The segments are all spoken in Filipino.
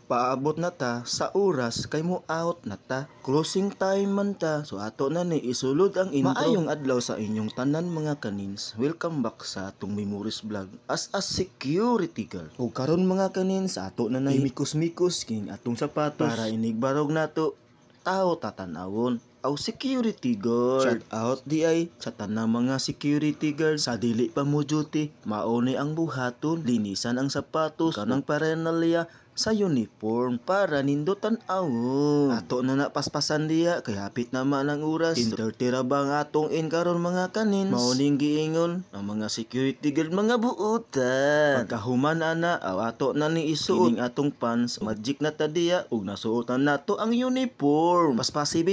Paabot na ta sa oras kay mo out na ta. Closing time man ta. So ato na ni isulod ang intro. Maayong adlaw sa inyong tanan mga kanins. Welcome back sa atong Memories Vlog as a security guard. O karon mga kanins, ato na mikos-mikos king atong sapatos para inigbarog nato tao tatanawon. Aw security guard. Shout out di ay sa tanang mga security guard sa dili pa mo duty. Mauni ang buhaton, linisan ang sapatos, kanang parernalya sa uniform para nindutan awon. Ato na paspasan diya kay hapit naman ang oras. Intertira ba nga atong karon mga kanins? Mauning giingon ang mga security guard mga buutan. Pagkahuman ana ato na ni isuot kining atong pants magic na ta diya ug nasuotan nato ang uniform. Paspasi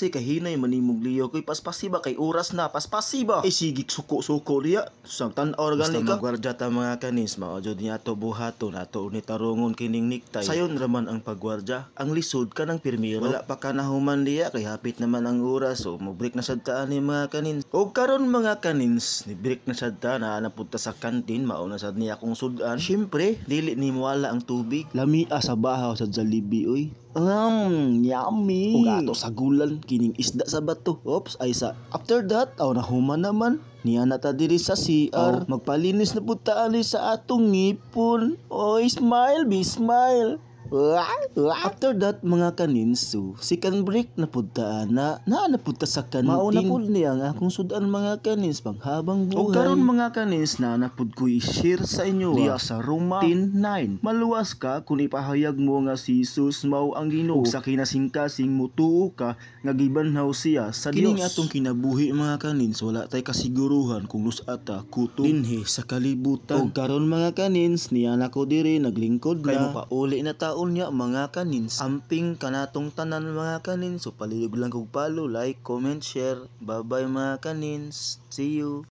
kay hinay manimog liyo kay paspasi ba kay oras na paspasi ba. Sigig suko diya. Sang tan-or gani ka. Magwardya ta mga kanins mao jud ni ato buhaton ato ni tarungon kining niktay. Sayon raman ang pagwardya. Ang lisod ka ng pirmiro. Wala pa ka nahuman diya kay hapit naman ang oras. So mo-break na sad ta ni mga kanins. O karon mga kanins, ni break na sad ta na napunta sa kantin mao na sad niya akong sudan. Syempre, dili ni mawala ang tubig. Lamia sa bahaw sa Jollibee oy. Yummy. Ug ato sa gulan kining isda sa bato. Oops, ay sa after that nahuman naman. Niya na ta diri sa CR. Magpalinis na pud ta ani sa atong ngipon. Oy, smile, be smile. After that mga kaninso, second break na pud ta na pud ta sa kantin. Mauna pud niya ang akong sudan mga kanins panghabang buhay. O karon mga kanins na pud ko i-share sa inyo diya sa Roma 10:9. Maluwas ka kung ipahayag mo nga si Jesus mao ang Ginoo. Sa kinasingkasing mutuo ka nga gibanhaw siya sa Dios. Kining atong kinabuhi mga kanins wala tay kasiguruhan kung lusata kuto dinhi sa kalibutan. O karon mga kanins niya nako diri naglingkod na kay mapauli na ta niya mga kanins. Amping kanatong tanan mga kanins. So palihog lang kog follow, like, comment, share. Bye bye mga kanins. See you.